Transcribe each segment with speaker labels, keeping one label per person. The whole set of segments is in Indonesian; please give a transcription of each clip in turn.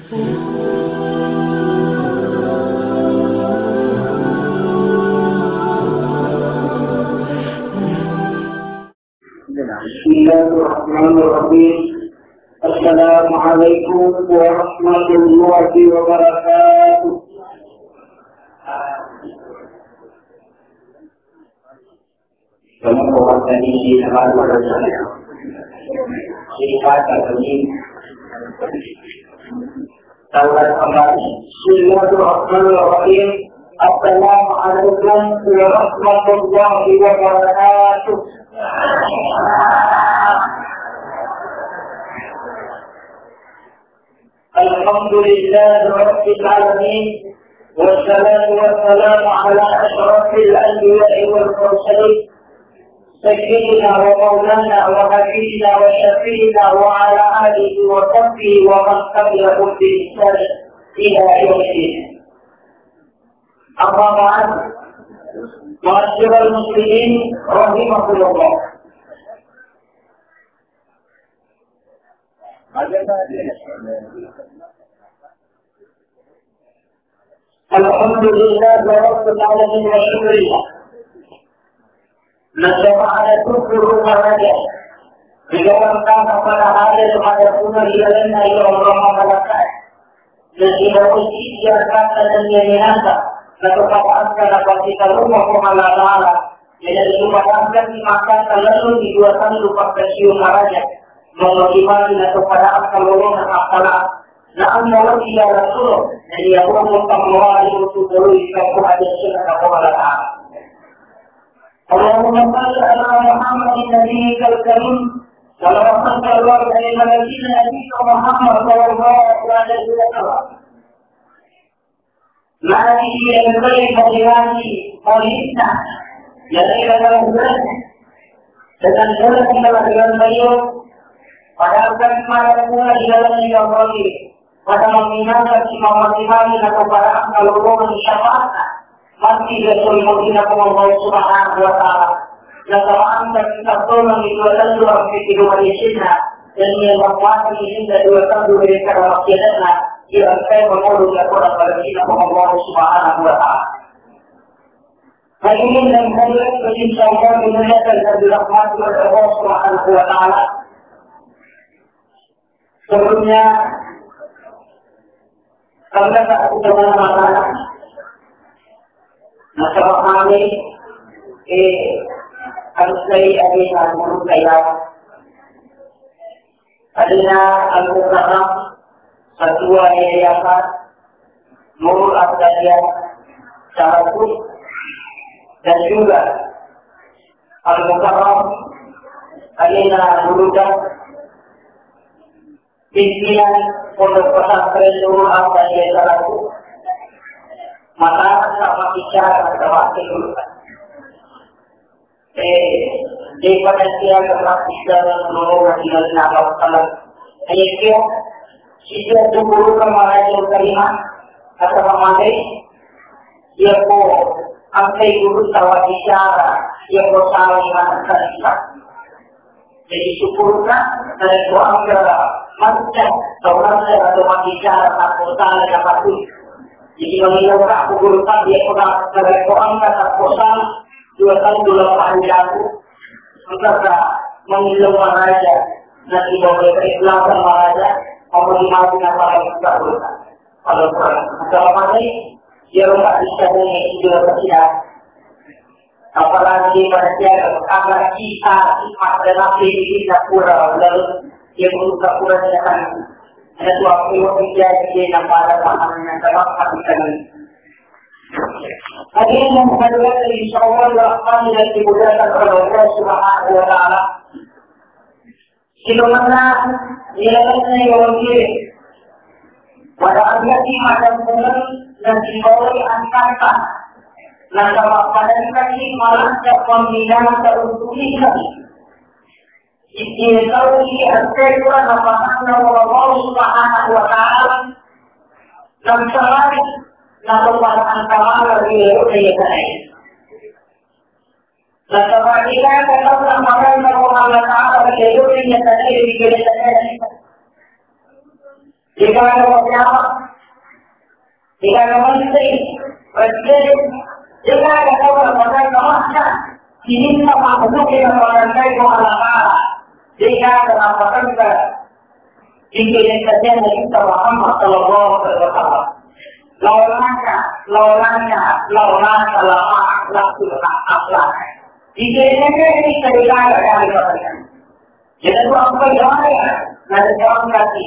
Speaker 1: Bismillahirrahmanirrahim. Assalamualaikum warahmatullahi wabarakatuh. Semua orang tadi di tempat berada. Sifat ini taubat kembali. Bismillahirrahmanirrahim. Assalamualaikum warahmatullahi wabarakatuh. Alhamdulillah Rabbil Alamin. Wassalatu wassalamu ala ashrafil anbiya'i wal mursalin Sayyidina wa maulana wa habibina wa syafi'ina wa ala alihi wa sahbihi wa man tabi'ahum bi ihsan ila yaumiddin. Amma ba'd. Ma'asyiral muslimin rahimakumullah. Alhamdulillah Rabbil Alamin wa syukurillah. Nasaba ala syukur marajah. Digawankan kepada hadir pada sunnah ilaina ila Ramadan. Dan tidak uji biarkan dan menyenangkan. Kepada apa kita rumah Allah Taala. Jadi dimakamkan di makan lalu dibuatkan lupa kasium marajah. Mengimani kepada akalullah akala. Na'am ya Rasul. Jadi Allah mengkawali untuk berwisata hadis sunnah Allah Taala. Allahumma salli ala Muhammadin nabiyyikal karim. Salawat Allah dari Nabi Muhammad sallallahu alaihi wasallam. Mari yang baik bagi wanita dari dalam bulan dengan bulan dengan beliau pada bulan Maret di dalam Allah pada meminta imam-imam atau para ulama syafaat masih Rasul Muhammad Allah Subhanahu wa taala yang telah kita tolong itu adalah dua video Malaysia dan yang berkuasa ini dari dua tahun mereka dalam kiamat yang saya mengulang kepada Rasul Allah Subhanahu wa taala. Hari ini dan hari ini insyaallah dimuliakan dan dirahmati oleh Allah Subhanahu wa taala. Sebelumnya karena tak punya masalah masalah kami harus saya ada menurut saya adanya Al-Mukarram Satua Yayasan Nurul Abdaliyah Syarafut dan juga Al-Mukarram Alina Nurudah pimpinan Pondok Pesantren Nurul Abdaliyah Syarafut. Maka sama bicara sama itu. Di pada dia berlatih dalam seluruh Rasulullah SAW. Hanya dia sisa guru kemarin yang terima atau memakai dia pun angkai guru tawa bicara dia pun saling mengatakan. Jadi syukurkan dari doa macam orang atau bicara atau saling apa pun. Jadi mengingat aku gurukan dia pernah dari orang kata kosan 2 tahun 8 jam maka mengilu maraja dan dibawa ke Islam dan maraja mau dimatikan para kita gurukan kalau masih dia rumah istilahnya juga tidak apalagi pada dia karena kita dan nabi kita pura lalu dia buka pura dengan ada suatu yang pada paham yang terlalu Hari ini menghadapkan insyaallah rahman dan dimudahkan oleh Allah Subhanahu wa taala. Sebagaimana nilainya yang kiri. Pada ayat ini ada bulan dan dibawahi angkatan. Nah, kalau pada ini malah pembinaan untuk kita. Jika tahu ini aspek-aspek Allah Subhanahu wa taala dan selain namun pada antara lebih baik. Setelah kita tetap melakukan Allah Taala berjaya tadi di kita. jika ada pejabat, jika ada menteri, presiden, jika ada orang-orang kemasnya, diminta masuk ke orang lain mengalami. Jika ada orang-orang dikirim saja dari Muhammad Sallallahu Alaihi Wasallam. Laulanya, lama akhlak akhlak. Dikirimnya ini cerita dari orang. Jadi apa yang nanti jawab lagi.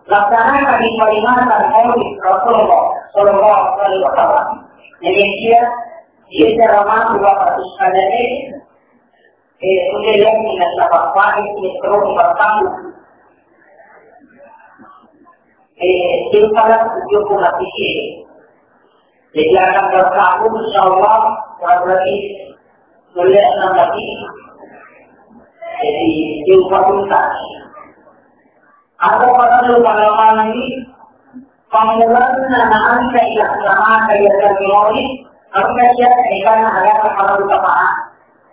Speaker 1: Laksanakan di Kalimantan Maulid Rasulullah Sallallahu Alaihi Wasallam. Indonesia dia ceramah 200 kali. Sudah yang tidak dapat pakai ini terus bertambah. Silsilah 70 sisi. Jadi akan berkabung insyaallah berarti mulai 6 lagi. Jadi silsilah ada pada pengalaman ini pengulangan anak kayak sama kayak termiloi apa dia ikan ada pada utama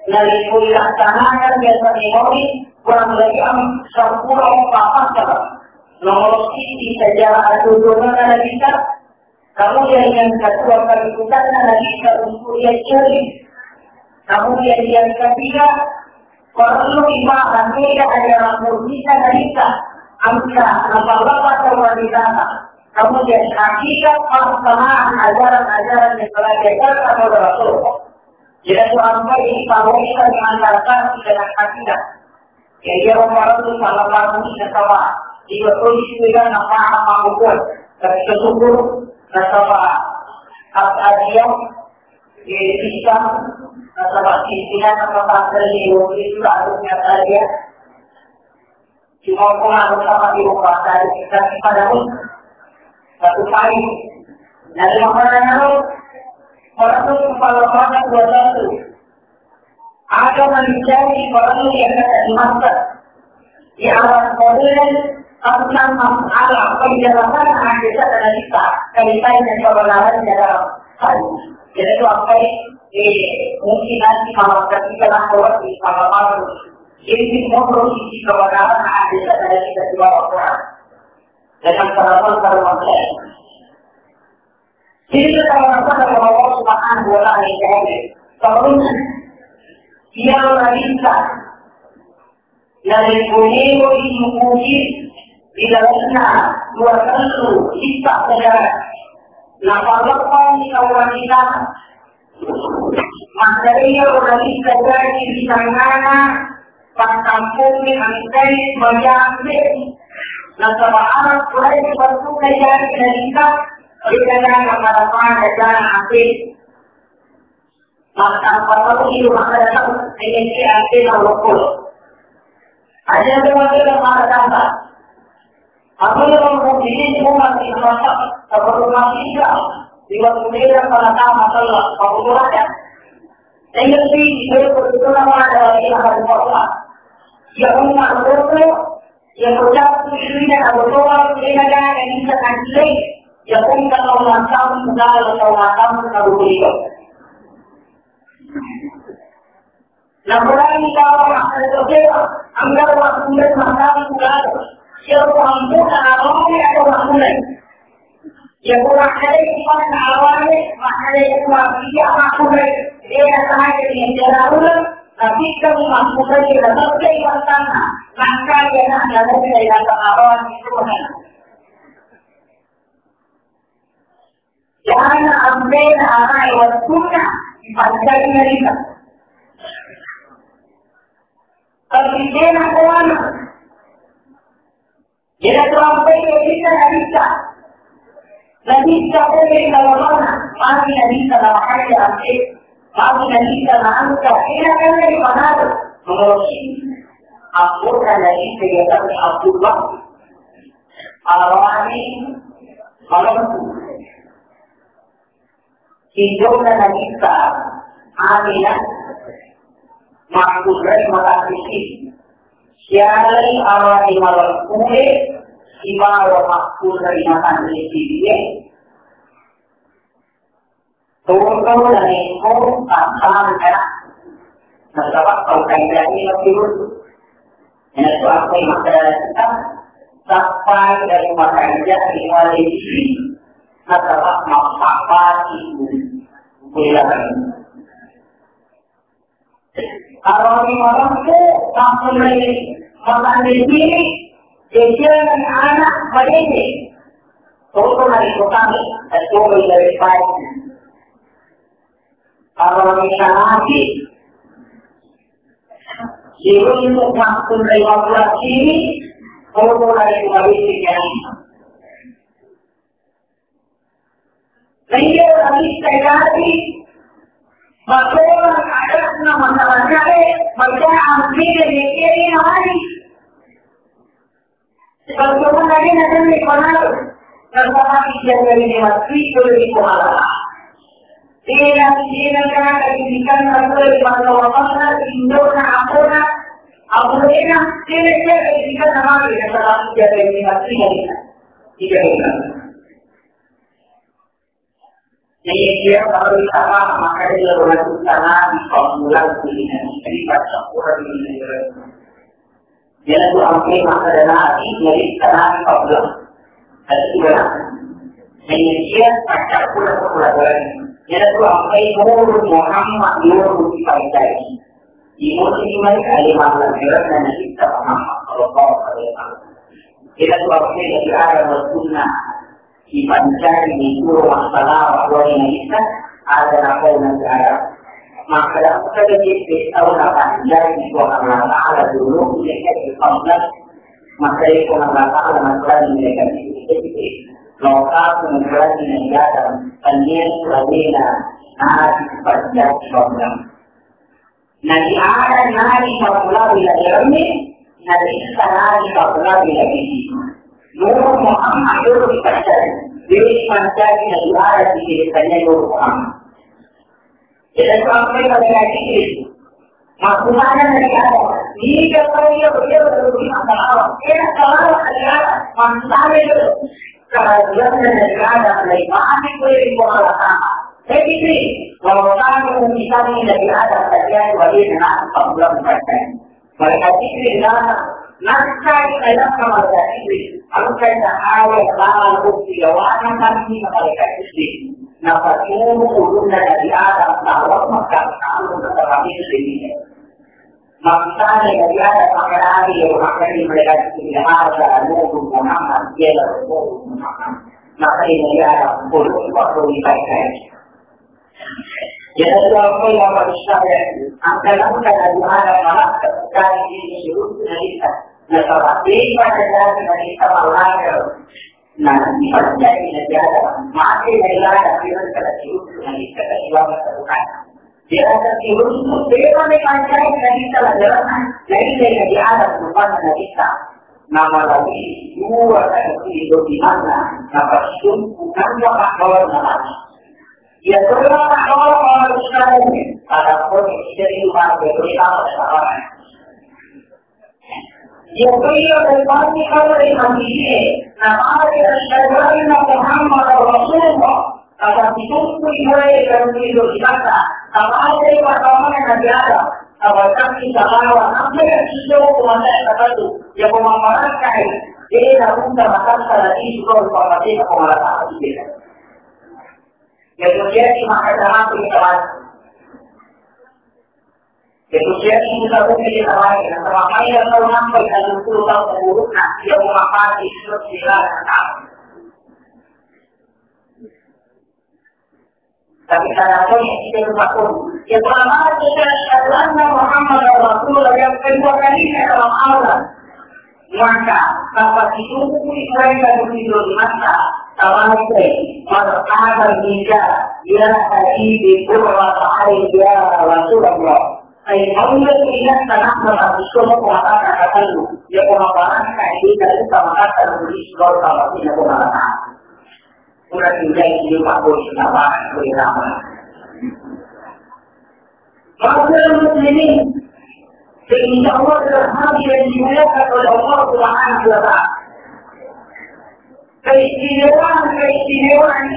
Speaker 1: dari kuliah sana kan biasa memori kurang lebih 10 apa nomor sisi saja tujuan ada kita kemudian yang kedua kali kita ada kita untuk yang curi kemudian yang ketiga perlu ibadah tidak ada yang bisa kita ambil apa wanita kemudian hakikat pelaksanaan ajaran-ajaran yang telah diajarkan oleh Rasulullah. Jadi sampai ini kalau kita diantarkan dengan hakikat jadi orang-orang itu salah satu nasabah jika tulis juga nama bukan ketika syukur nasabah al-adiyah bisa nasabah pimpinan nasabah terlihat itu harusnya saja cuma pengaruh sama di rumah dari kita pada pun satu kali dari makanan itu orang itu kepala makan 21 ada mencari orang yang ada di masa di awal modern tentang masalah penjelasan hadisat dan kita kaitan dengan kebenaran dalam hal jadi itu apa mungkin nanti kalau kita lakukan di malam jadi motor isi kebenaran hadisat dan kita dua orang dengan perasaan termasuk jadi kalau Allah Subhanahu wa Ta'ala kalau dia wanita dari Borneo ini mungkin di dalamnya 200 sisa negara. Nah, kalau di wanita, material wanita dari di sana, kampung yang dari banyak nah, sama anak mulai bertukar dari wanita dengan nama-nama dan asing. Maka kalau itu maka datang ini arti kalau ada yang mengatakan apa yang mungkin cuma di masa sebelum kita di waktu mereka pada masalah pembuatan dengan itu betul-betul ada yang harus dilakukan yang mengatur yang berusaha untuk atau dengan yang bisa kantor yang kalau langsung segala langsung kalau begitu. Laporan kalau maksudnya anggar waktu masalah juga siapa mampu awalnya atau mampu ya kurang ada iman awalnya makanya cuma dia mampu dia sahaja yang jalan tapi kamu mampu saja tapi iman sana maka dia ada dari awal itu jangan ambil arah waktunya dipakai mereka Kemudian kawan, jadi sampai kita tidak bisa boleh kalau mana, masih tidak bisa dalam hari akhir, masih tidak bisa dalam ini akan dari mana? Mengurusi, aku dari kegiatan Abdullah, Al-Wani, malam hidup dan kita, Aminah. Maksud dari makasih siari awal di malam kue ibarat maksud dari makan di sini turun dari kau tangan merah nasabah kau kain dari lebih dulu ini itu apa yang kita sampai dari makannya dimulai adalah manfaat itu bulan. Kalau orang itu langsung makan di sini, dia dan anak begini. Turun dari kami, turun dari baik. Kalau kita lagi, siapa itu langsung dari makan sini, turun dari kami sini. Dia lagi sekali, masalah ada masalahnya, mereka ambil dari hari. Kalau lagi nanti dikenal, kalau dia dari mati itu dikenal. Dia kan didikan sampai masalah Indonesia, Abuena, dia didikan nama dia kalau dia dari mati tidak. Jadi dia kalau ditama maka dia berlaku tanah di formular ini jadi baca Quran ini. Dia itu sampai maka adalah dari tanah di formular. Jadi dia baca Quran. Dia itu sampai Muhammad Nur dipakai. Di musim ini kalimat lahiran dan kita Muhammad Sallallahu Alaihi Wasallam. Dia itu sampai dari arah sunnah. Dipancari di seluruh masalah bahwa Indonesia ada nampaknya negara. Maka dalam strategi tahun 8 di Tuhan Allah dulu mereka dikontak maka itu Allah Taala masalah mereka itu lokal negara di negara pengen Ladina nari pada program. Nanti ada nari popular bila ini nanti nari popular bila ini. Nur Muhammad itu dipancari. Jadi pancari dari arah di desanya Nur Muhammad. Jadi sampai pada hari ini, maksudnya dari arah. Jika dia berarti masalah. Kalau dari arah, maksudnya itu kerajaan dari arah dari mana boleh dilakukan. Jadi kalau kamu misalnya dari arah saja bagi dengan problem mereka. Mereka tidak Naskah dalam keluarga ini, angka awal lawan bukti lawan kami mereka ini. Nampak ini urun dari Adam lawan maka kamu tetap ini. Maksudnya dari Adam maka hari yang akan mereka tidak ada nunggu Muhammad dia nunggu Muhammad. Maka ini Adam pun waktu dipakai. Jadi apa yang manusia angka dari Adam malah dari ini urun dari Nah, pada dari malah, nah, dipercayai negara, masih negara yang terkecil dari kehidupan terbuka. Dia terkecil itu bebas dipercayai dari jalan dari alam depan kita. Nama lagi dua hidup di mana, nama itu bukan cuma orang nama. Dia terlalu orang sekarang ada pun dari luar beberapa orang. Yang beliau berbagi oleh Nabi nama dari Muhammad Rasulullah akan ditunggu mulai dari hidup kita sama dari pertama Nabi Adam awalkan kita lawan apa yang hidup kepada tertentu yang memamerkan dia namun termakan salah itu kalau dia kemarah kita yang terjadi maka dalam kehidupan Kemudian kita beri lain, selama yang terlampau dan berubah keburukan yang memanfaati sosial dan tapi kadang-kadang kita lupa pun. Yang pertama kita syahadu Muhammad Rasulullah yang kedua kalinya dalam Allah. Maka dapat ditunggu mereka begitu di masa sampai pada akhir kita dia tadi di beberapa hari dia Rasulullah. Allah tidak tanah mengatur semua kata itu. Dia pemaparan ini dari kata dari seluruh kata ini pemaparan. Sudah tinggal di rumah pun sama bersama. Maksud muslimin sehingga Allah terhadir dan dimuliakan oleh Allah Subhanahu wa Ta'ala. Keistimewaan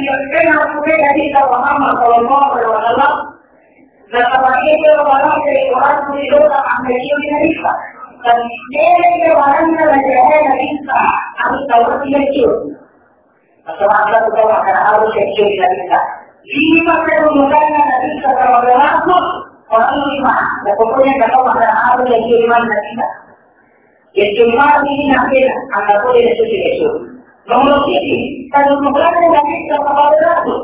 Speaker 1: yang kena sudah kita Muhammad Sallallahu Alaihi Wasallam. Setelah itu orang dari orang itu akan menjadi Indonesia dan dia orang dari Indonesia Harus tahu kecil. Masalah kita makan harus kecil tidak bisa. Lima kedudukannya dari sekarang berlangsung orang lima. Dan pokoknya kalau makan harus kecil lima tidak bisa. Kecil lima ini nanti anda boleh kecil. Nomor tiga, kedudukannya dari sekarang berlangsung.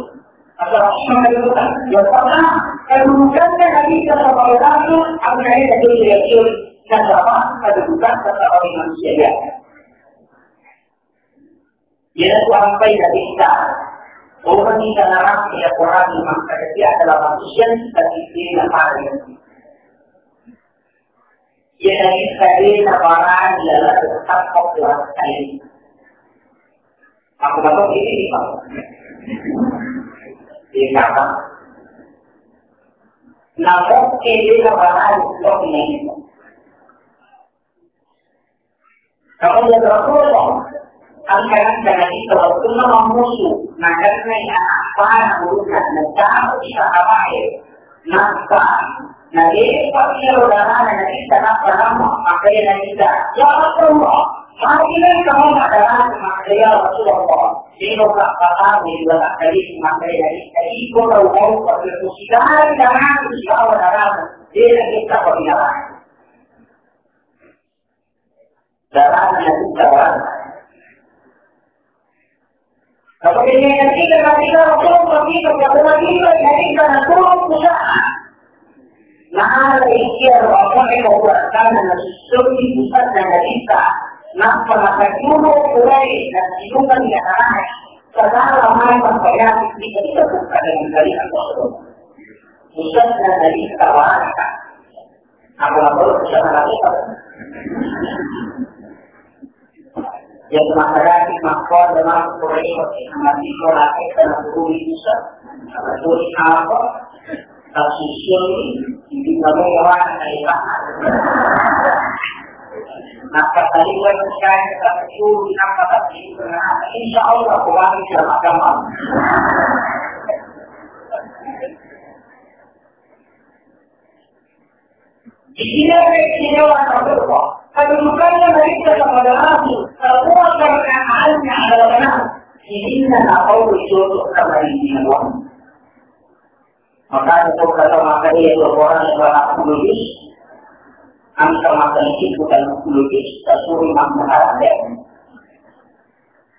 Speaker 1: Masalah kedudukan. Yang pertama, kedudukannya dari sekarang berlangsung. Apakah kecil dan apa kedudukan seorang manusia. Dia sampai dari kita. Orang di dalam setiap orang yang menghadapi adalah manusia seperti diri dan hari. Jadi sekali orang adalah tetap populer sekali. Aku tahu ini pak. Di sana. Namun ini orang ini. Kalau dia berapa? Angkatan dari itu semua musuh, makanya yang apa bukan negara kita apa nafkah. Jadi kalau orang nanti tanah perang makanya kita ya Allah, makanya kamu adalah makanya Rasulullah. Sino kata di dalam hadis makanya dari kalau mau bermusyawarah dengan musyawarah dia kita berjalan. Dalam kita kalau ini nanti kita Rasulullah itu kepada kita jadi karena turun usaha. Nah, ikhtiar orang yang membuatkan dan sesuai pusat dan kita. Nah, maka dulu mulai dan hidupkan yang lain. Segala hal membayar kita bukan dengan dari Allah. Pusat dan dari kawan. Aku lapor pusat lagi. Yang masyarakat makhluk dalam proyek masih melakukan dalam bumi pusat, bumi apa, susun di dalam orang lain. Nah, kata dia sekarang kita itu apa tadi? Insya Allah orang dalam agama. Di sini orang berdoa. Kedudukannya mereka kepada Rasul, semua keberkahannya adalah benar. Ini tahu itu kembali Allah. Maka itu kata makanya itu orang yang berlaku logis, angka makanya itu bukan logis, tersuruh makna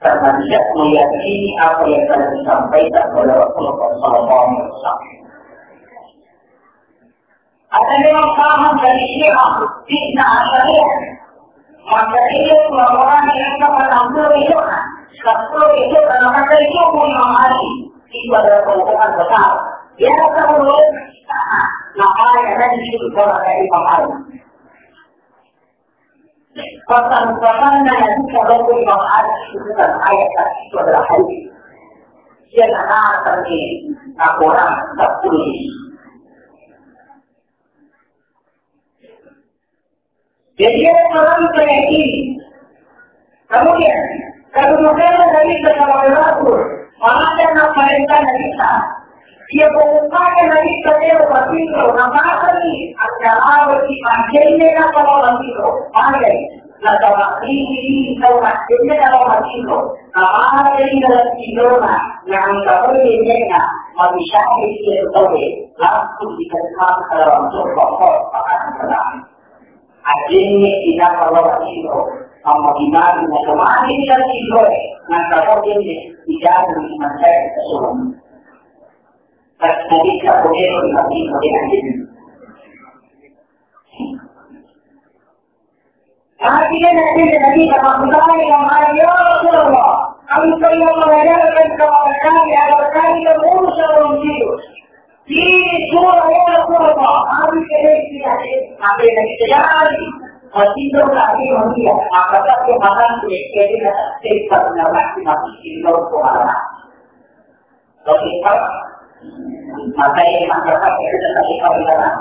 Speaker 1: karena tidak meyakini apa yang telah disampaikan oleh Rasulullah SAW. Ada yang paham dari Syiah, fitnah asalnya. Maka itu orang yang mengambil itu, satu itu karena mereka itu punya hati. Itu adalah keuntungan besar. Dia akan menurut kita. Maka yang ada di situ orang dari paham. Pesan-pesan yang kalau punya hati itu bukan ayat itu adalah hati. Dia akan pergi orang tertulis. Jadi orang meyakini. Kemudian, kedudukan dari bersama Rasul, mana nak perintah dari kita. Dia bukan dari kita berpikir, nama ini adalah berpikir ini kalau berpikir, mana? Nah, kalau ini kalau ini kalau berpikir, nama ini dalam tidurnya, yang kalau ini nak manusia itu tahu, langsung dikatakan dalam pokok akan Akhirnya kita kalau itu, sama gimana, kemana kita tidur, nah kalau ini tidak ada di mana kesulitan. Tapi kita boleh berlatih dengan akhirnya nanti kita mengenai yang ayo Rasulullah, kami yang mengajarkan kepada kami agar kami terus hidup. Di surah Al-Qur'an, kami tidak sampai dari sejari, tidur lagi manusia, maka kita makan jadi kita menawar tidur kuala. Jadi maka ini masyarakat itu tadi kau bilang.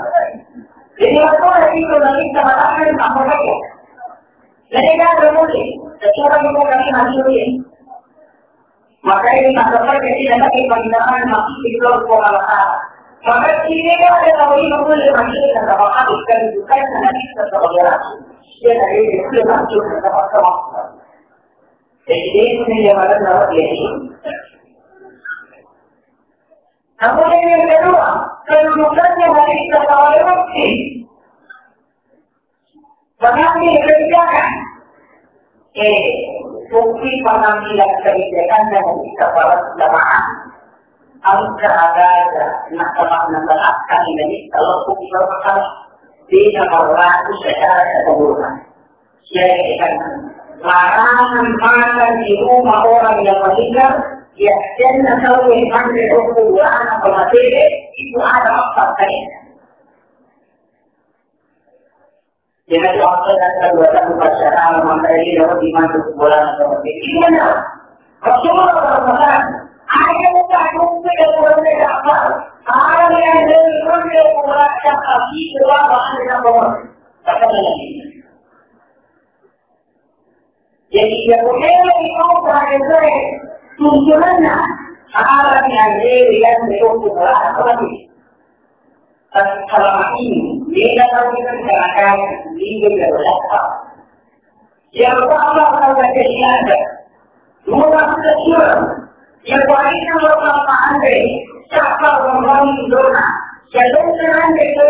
Speaker 1: Jadi apa itu nanti kita makan sama saja. Jadi kan bermulai, secara itu kami masih maka ini masyarakat jadi nanti kita masih tidur kuala. Maka ini ada tahu ini boleh masuk dan dapat bukan karena kita terbiasa. Dia dari itu masuk dan dapat Jadi ini yang ada dalam ini. Kemudian yang kedua, kedudukannya dari ketahuan bukti. Pengambil kebijakan. Bukti pengambilan kebijakan dan kepala jamaah. Angka ada nak kali ini kalau bukti bermasalah tidak berlaku secara keseluruhan. Jadi larangan makan di rumah orang yang meninggal, ya dan kalau yang sampai 20 anak materi itu ada maksudnya. Jadi waktu dan kedua upacara materi dapat dimandu bulan seperti ini benar. Rasulullah berkata, ada bukti dan bukti apa? Ada yang dari bukti merasa kaki keluar bahan dengan bawah. Kata lagi. Jadi dia boleh mau berada tuntutannya orang yang dia berdoa lagi. Selama ini dia dapat mengerjakan dia berdoa. Yang pertama kalau dia ada dua kecil yang paling pertama ada siapa orang doa. Jadi sekarang kita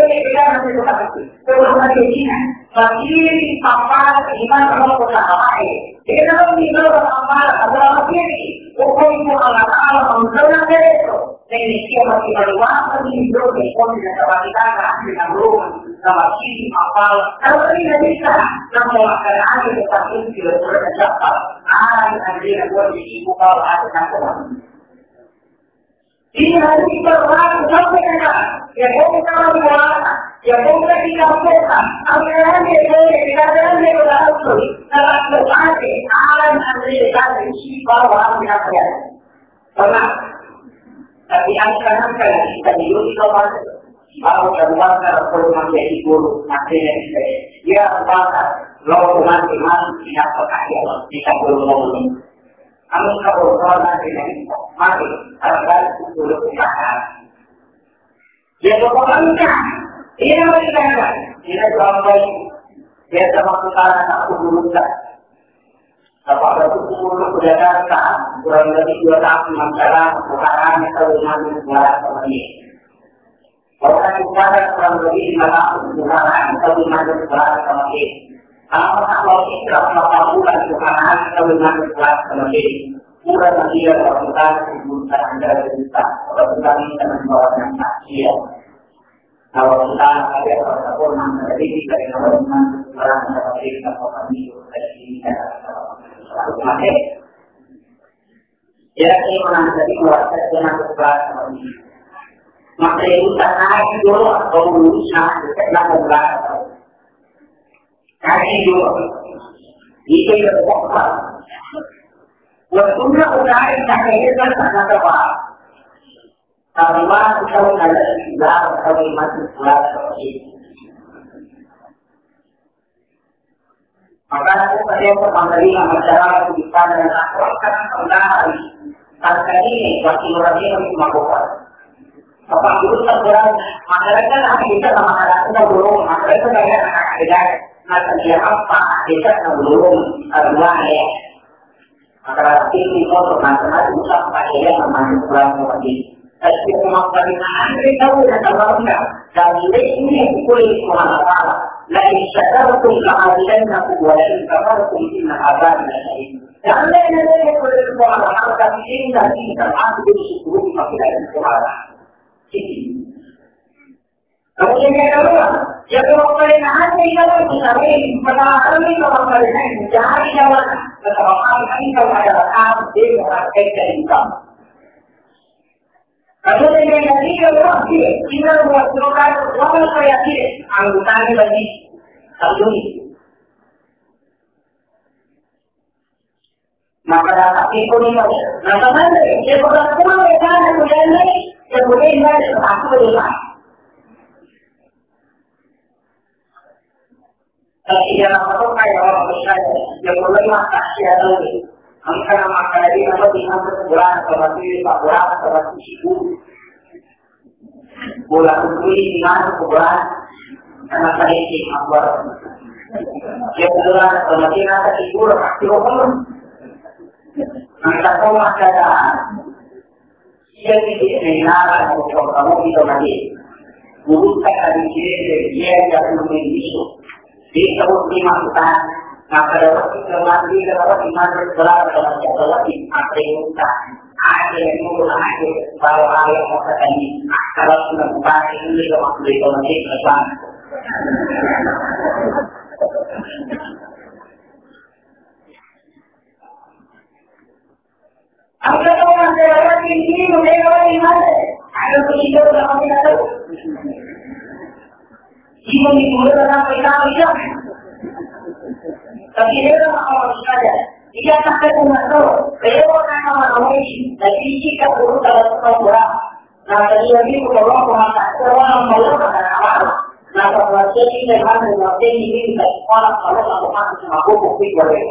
Speaker 1: berdoa terus ini bagi apa iman kalau berdoa kita tidak beramal adalah ini hukum Allah Taala mengatur itu dan siapa yang berdoa hidup di kondisi kita dengan rumah sama sini apal kalau tidak bisa namun akan ada tetapi tidak tercapai ada yang kondisi kalau ada campur ini harus kita lakukan sampai kan ya kita lakukan ya kita tidak lakukan agar kita tidak lakukan dalam berbagai alam Amerika dan bahwa kita pernah tapi akan kita hidup di bawah baru keluar program jadi guru materi ya bahkan lo nanti tidak pakai bisa guru kami kalau orang ini mari agar dulu kita ya pokoknya ini mereka ini sampai dia termasuk aku dulu tak apa itu dulu sudah datang kurang lebih 2 tahun masalah sekarang kalau nanti bulan ini orang bicara kurang lebih 5 tahun sekarang kalau nanti bulan ini kalau kita berapa bulan sekarang kalau nanti bulan ini kurang lebih orang bukan dari kita kalau kita membawa yang kecil kalau kita ada orang dari kita orang dari kita orang itu dari oke. Ya, orang dari keluarga dengan keluarga ini. Maka itu naik dulu atau berusaha dengan keluarga. Naik dulu. Itu yang berapa? Waktunya udah itu kan sangat tepat. Karena kita ada istilah atau masih keluarga ini. Maka aku pada menerima masyarakat kita dan lakukan kembali saat ini wakil rakyat yang melakukan. Bapak Guru terberat masyarakat akan bisa masyarakat belum masyarakat yang akan ada masyarakat apa bisa belum terbuang ya. Masyarakat ini untuk masyarakat bisa pakai yang masuk lagi. Tapi pemaparan kita sudah terbangun dan ini kulit masalah. لئن شكرتم لأزيدنكم ولئن كفرتم إن عذابي لشديد. لأن الذين يقولون على حركة إن في سمعات بالشكور فكلا الاستعارة. kemudian yang kedua, yang pemerintahan kalau disampaikan penanganan pemerintahan mencari jalan keselamatan kalau ada hal di menghargai kehidupan. Kemudian yang ketiga, kita buat program global kreatif anggotanya bagi tahun ini. Maka dapat ekonomi, namanya dia program yang kemudian ini kemudian dari satu lima. Tapi dalam bentuk kayak orang besar yang mulai masak siapa lagi. Angka makan ini apa tinggal sebulan seperti 4 bulan seperti itu. Bulan ini tinggal sebulan karena saya ini akbar. Dia bulan seperti nanti itu pasti orang. Angkat rumah keadaan. Dia tidak mengenal untuk kamu itu lagi. Bukan dari dia yang memiliki. Dia terus dimasukkan. Maka dapat kemati dapat iman bergerak dalam jatuh lagi. Maka kita ada yang mulai ada bahwa ada yang mengatakan ini. Kalau sudah bukan ini juga masuk di dalam Islam. Angkat orang seorang ini mengenai iman. Ada penyidor dalam kita tahu. Iman itu dalam kita tidak. Tapi dia orang saja. Dia tak kenal tahu. Kalau orang ini, tapi jika buruk dalam sekolah, nah dia ini kalau orang malu pada awal. Nah kalau dia tidak mahu ini orang kalau masuk sama buku boleh.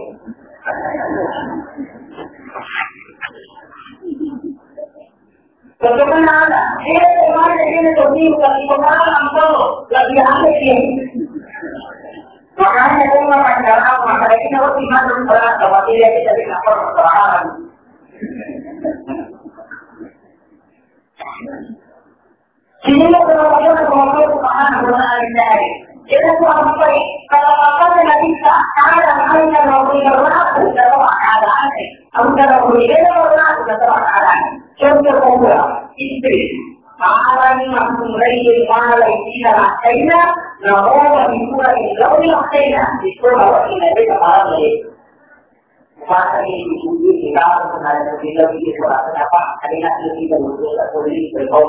Speaker 1: Bagaimana? Dia memang ini lebih pengalaman tahu lebih aneh ini. Makanya saya mengatakan maka ini harus dimasuk berat bahwa dia tidak bisa berpengalaman. Sini kalau kita ngomong pengalaman benar ini. Kita sampai kalau apa yang bisa ada hanya memberi berlaku dalam keadaan ini. Antara memberi berlaku dalam keadaan. Contoh kedua, istri. Orang yang memiliki malah tidak ada, namun dikurang jauh ada. Itu bahwa ini ada malah lagi. Masa ini kita sebenarnya tidak bisa apa karena kita berusaha untuk berkau.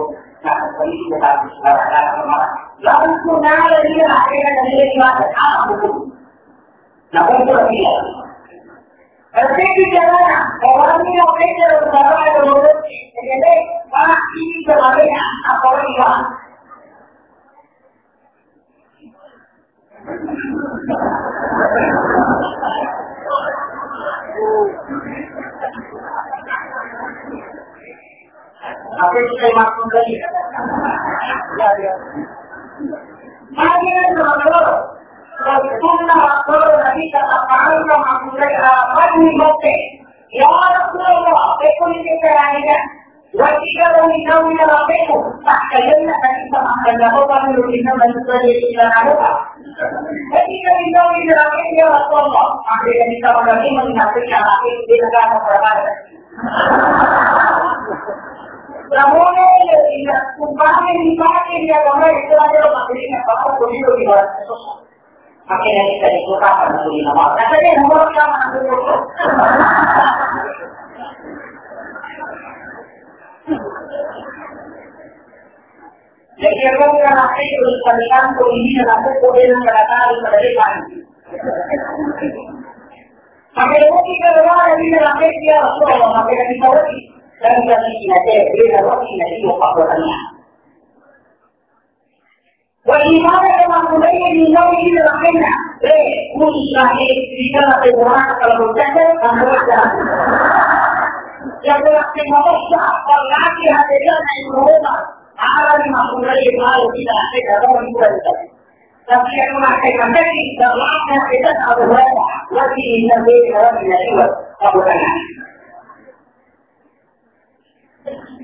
Speaker 1: Nah, ini kita harus melakukan apa? Lalu nara dia ada dari mana? Apa? Namun itu tidak. Tapi jalan orang yang kerja dalam dulu, jadi pak ini sebenarnya apa dia? Apa yang maksud tadi? Bagian dulu. Rasulullah SAW Nabi katakan bagi bukti ya Rasulullah aku ini kerana wajib orang yang aku tak kalian akan sama dengan orang yang manusia yang ada. Jadi kalau kita bilang ya Rasulullah akhirnya kita mengalami menghadapi lagi di negara berbeda. Namun tidak kumpulkan dipakai dia orang itu adalah maksudnya apa begitu di luar sosok. Akhirnya kita dikumpulkan dari nama. Katanya nomor sama aku. Jadi kalau kita itu dikatakan ini adalah kode yang berasal dari Tuhan. Akhirnya kita berada di dalam dia Rasulullah akhirnya kita wajib dan kita tidak dia wajib dari kepakotannya. Bagaimana dengan budaya di Indonesia lainnya? Musnahnya jika ada orang kalau berjalan akan berjalan. Jadi manusia lagi hadirnya di rumah. Ada di budaya baru tidak ada orang berjalan. Tapi yang mengatakan tadi dalamnya kita ada berapa lagi nabi orang yang juga berjalan.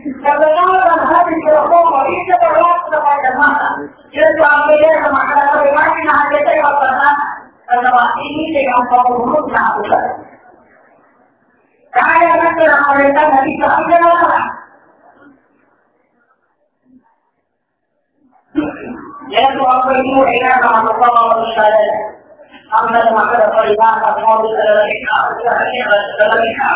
Speaker 1: Kebenaran hadis Rasulullah itu berlaku kepada mana? Jadi ambilnya sama ada bagaimana hadisnya yang pernah bahwa ini dengan pembunuh nakulah. Kaya nanti mereka dari keambilan. Jadi apa itu enak sama Rasulullah misalnya. Ambil maka peribahasa mau dalam kita.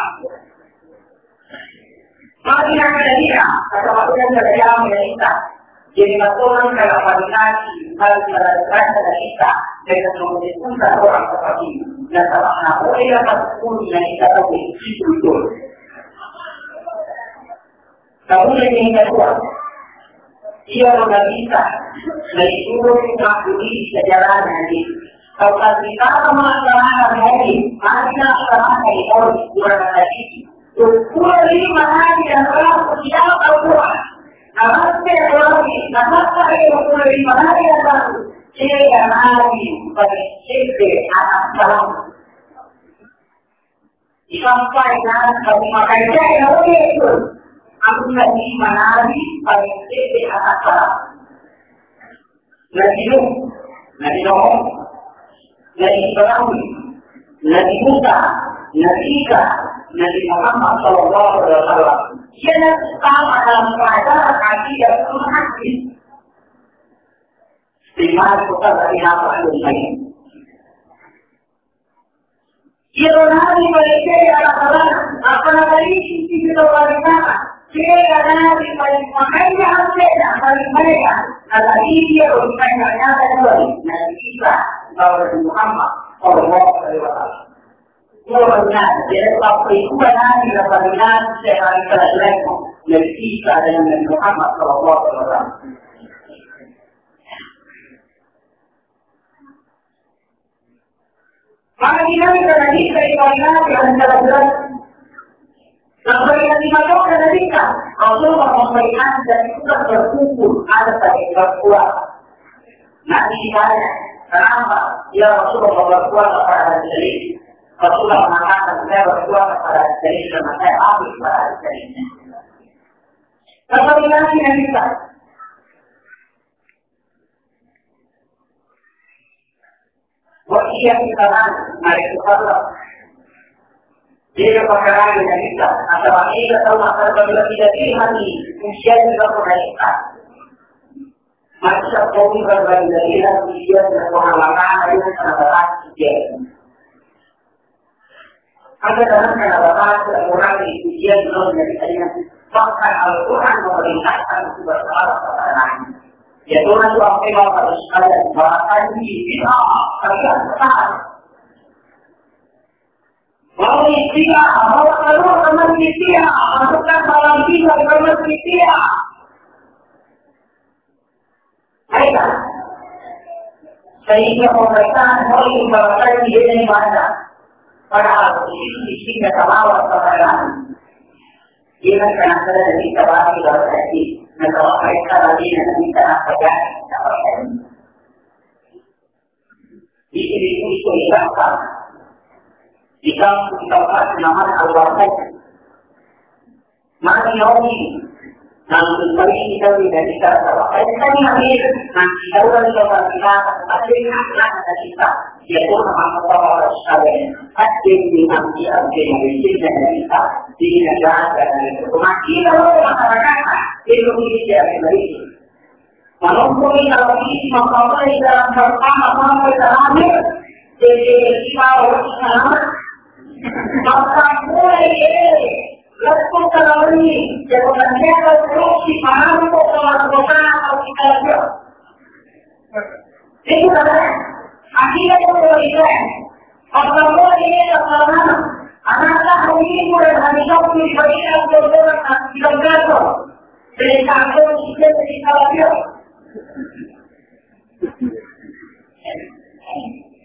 Speaker 1: Masih ada dia, kata maksudnya saya meminta. Jadi maksudnya kalau koordinasi harus melakukan dengan kita dengan mengumpulkan orang seperti ini. Dan kalau anak boleh dapat sepuluh yang kita tahu itu betul. Namun yang kedua, dia sudah bisa dari seluruh makhluk sejarah nanti. Kalau kita melaksanakan hari, marilah kita orang kurang dari Kulli mahali dan orang siapa Al-Quran. Namaste Al-Quran, namaste Kulli mahali dan orang siapa mahali bagi siapa anak salam. disampaikan bagi mereka yang itu aku lagi menari pada di atas Nabi Nuh, Nabi Ibrahim, Nabi Musa, Nabi Isa, Nabi Muhammad Sallallahu Alaihi Wasallam. Ia sama dalam keadaan akidah Tuhan. Lima kita dari apa ini? Kironari mereka adalah apa namanya kita berikan. Kira nanti makanya hasilnya dari mereka adalah dia untuk nyata dari Nabi Isa Nabi Muhammad Sallallahu Alaihi Wasallam. Kemudian dia sampai nanti dapat sehari kelak Nabi Isa dan Nabi Muhammad Sallallahu Alaihi Wasallam. Maka kita dari kainat yang jelas. Sampai nanti masuk ke neraka, Rasulullah memberikan dan sudah berkumpul ada pada berkuat. Nanti ditanya, kenapa ya Rasulullah berkuat kepada diri? Rasulullah mengatakan saya berkuat kepada diri karena saya habis pada dirinya. Sampai nanti neraka. Wajib kita mari kita jika perkara yang kita atau ini atau masalah tidak dihati usia juga berkaitan. Masa kami berbagi dari usia dan pengalaman itu sangat tinggi. Ada dalam kenapa orang di usia belum dari bahkan Al-Quran memerintahkan untuk bersalah kepada lain. Ya Tuhan suami harus kalian bahkan di kita kalian benar. Mau istilah, mau keluar teman istilah, masukkan dalam kita teman istilah. Baiklah, sehingga pemeriksaan mau membawakan dia dari mana? Padahal isi ketawar kepadaan. Dia kena dari ketawar dalam hati, ketawar mereka lagi nanti kena pegang ketawar hati. Isi itu apa? Jika kita nama al-Wahid maka yomi nanti kali kita tidak bisa al-Wahid kami ambil nanti dalam kita akhirnya ada kita yaitu Muhammad Sallallahu Alaihi Wasallam akhirnya nanti akhirnya kita di negara dan itu makin masyarakat Indonesia ini walaupun kalau ini masalah dalam pertama sampai terakhir jadi kita harus maka mulai lakukan kalau ini jangan kita terus dipahami kok atau kita lihat. Itu adalah akhirnya kita kalau ini adalah anak-anak ini mulai hari Sabtu dibagikan berdoa dan berdoa. Jadi kalau kita lihat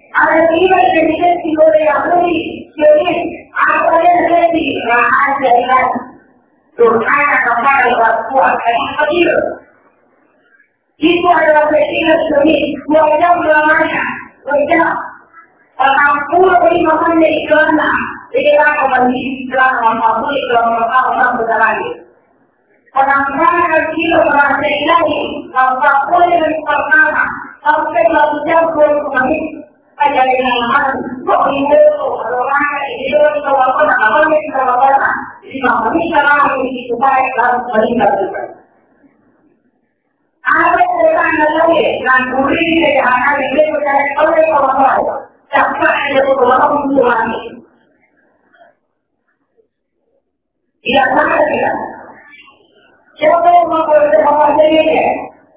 Speaker 1: ada tiga definisi oleh ahli jadi apa yang terjadi rahasia dengan Tuhan kepada Tuhan yang kecil itu adalah definisi wajah belamanya wajah orang pula beri makan dari kelana jadi orang kembali kelana mampu kelana orang berlari orang-orang kecil merasa ilahi mampu boleh dari pertama sampai melakukan kembali Ajaran kok ini orang itu apa namanya kita lakukan di mana cara ini supaya dalam meninggal. Ada orang lagi yang kurir dari anak itu mencari oleh orang lain. Siapa yang orang mengulangi? Tidak ada tidak. Siapa yang membuat ini?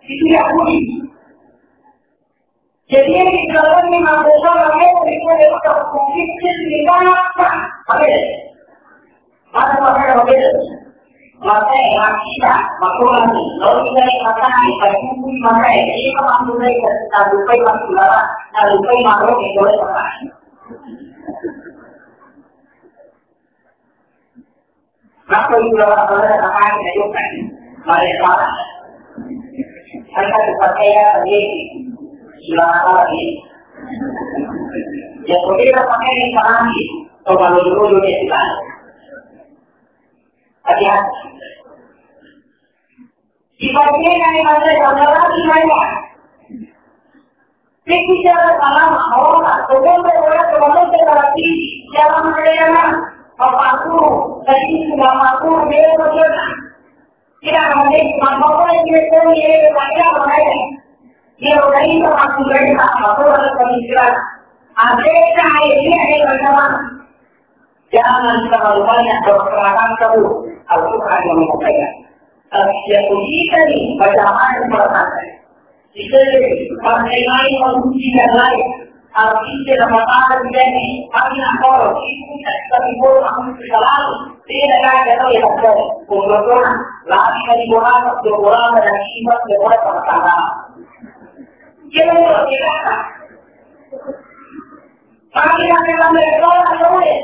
Speaker 1: Itu yang kurir. Jadi di dalam lima besar itu adalah konflik di mana? Mana maka yang kita maklum lalu dari makanan itu maka ini mampu dari kita lupa masalah dan lupa makhluk yang boleh makan. Maka itu adalah makan yang kan mereka akan dipakai lagi silakan lagi. Jadi kita pakai ini Kalau dulu dia tidak. Hati-hati. Sifatnya yang ada adalah imannya. Bicara salam orang, sebelum berbuat kemudian berarti dalam mereka mampu, jadi sudah mampu dia berjalan. Tidak mampu dia berjalan mereka. Dia berani mampu mereka mampu berjalan. Ada ini ada berjalan. Jangan terlalu banyak berkerangan kamu. Al-Quran yang mengatakan. Yang kita ni bacaan perkataan. Kita partai lain manusia lain. Kita dapat ada jadi kami nak tahu kita kami boleh kami selalu tidak ada yang ada. Kemudian lagi dari orang dan sifat orang perkara. Jangan kita. Kami akan melakukan sesuatu.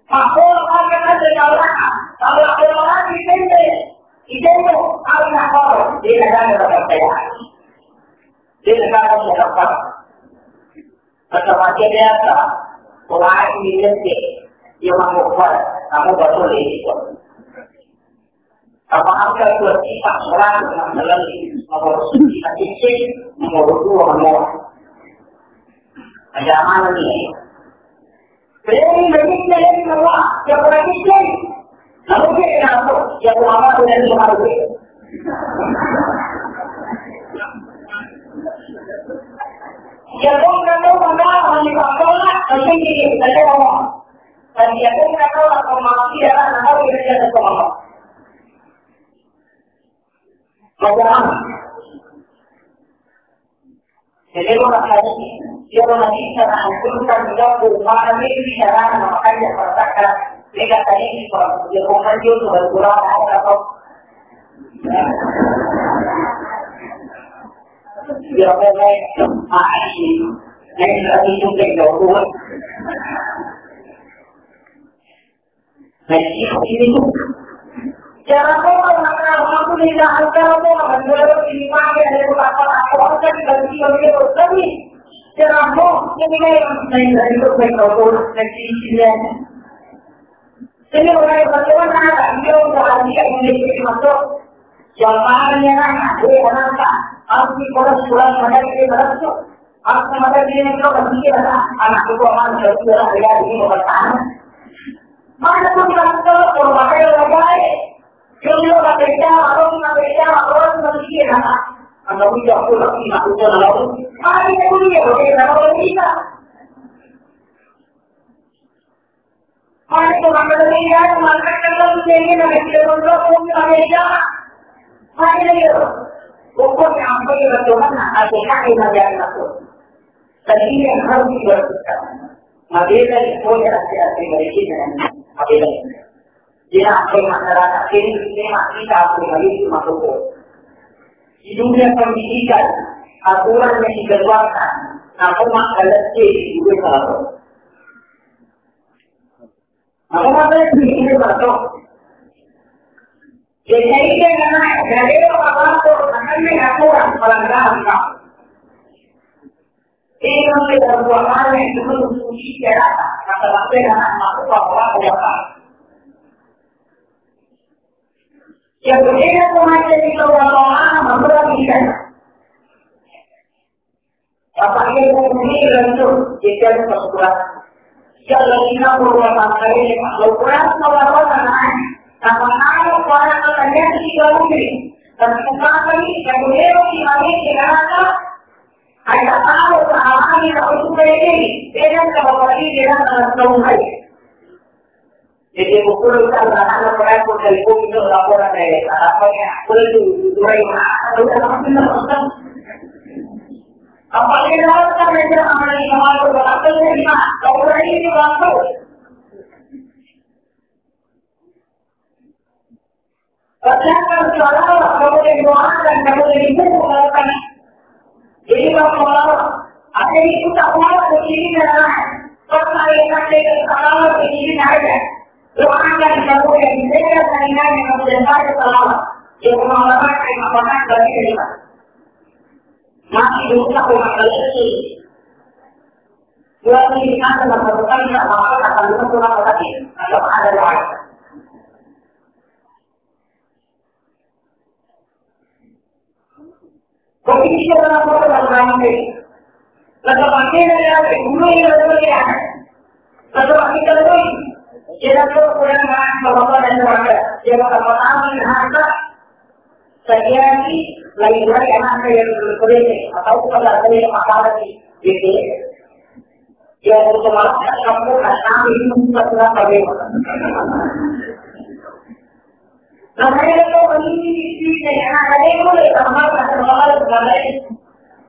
Speaker 1: Maka akan ada jalan. Kalau ada orang itu kami nak tahu tidak ada percayaan. Dia negara yang dapat macam-macam biasa orang ini yang mengukur kamu betul itu. Apa itu sifat orang yang melalui nomor satu, nomor dua, nomor zaman ini. Ini lebih semua yang berarti lalu kita tahu yang lama dan baru. Jangan kau mana menyekolahkan sendiri saja orang. Dan jangan kau lakukan masih dalam hal kerja sekolah. Macam jadi orang lagi dia lagi cara menggunakan jauh mana ini cara makanya perkara mereka tadi dia bukan dia tu berkurang atau dia boleh ini yang lagi juga jauh. Jadi ini tu cara orang nak tidak ada orang menjual ini pakai dari apa orang jadi bagi orang cara ini yang dari itu berkau jadi dia. Jadi orang bagaimana dia orang dia ini masuk jalannya nak dia orang tak. Aku kalau surat mandiri ke masuk, aku mandiri ni kalau dia anak itu aman jadi dia ini bertahan. Mana pun kalau pakai lagi, kalau bekerja, orang mandiri anak udah aku nak ujian lalu. Hari ini dia kalau kita. Hari itu mandiri dia kalau dia nak kita bekerja. Hari ini hukum yang apa yang Tuhan akan mengajar aku. Tadi yang harus dilakukan. Mabila itu yang saya berikan. Mabila. Jika apa masyarakat ini kita pribadi masuk. Di dunia pendidikan aturan yang dikeluarkan, namun masalah juga salah. Namun masalah ini masuk. Jadi ini dari orang itu akan mengatur pelanggaran HAM. Ini sudah dua kali itu menguji kerana masalah anak masuk bahwa apa? Yang berbeda kemarin itu orang memperhatikan. Apa yang kemudian itu jika sesuatu kalau kita berulang kali lakukan orang sama anak orang katanya tidak mungkin. Dan sekarang ini kemudian kami kerana ada tahu kealaman yang untuk ini dengan kembali dengan terlalu. Jadi ukur anak orang pun dari itu laporan dari apa yang boleh diurai atau dalam benar-benar. Apa yang dalam mereka amal yang malu berlaku lima orang ini berlaku. Padahal kalau kemudian doa dan kemudian itu melakukan jadi kalau ada itu tak mahu begini dan kalau yang kalau begini ada doa dan kemudian kita dengan yang kemudian ada salah yang melakukan apa dari kita masih juga umat lagi Dua pendidikan dalam bentukan tidak sama akan berkurang lagi atau ada lain. Posisi dalam bentukan ramai. Lalu pakai dari guru yang berbeda. Lalu pakai dari jangan kurang bapak dan keluarga. Jangan pertama harta terjadi lain lagi anak yang berbeda atau pada yang masalah di yang bersemangat kamu kami setelah bagaimana. Nah, saya itu ini yang ada yang boleh sama sama sebagai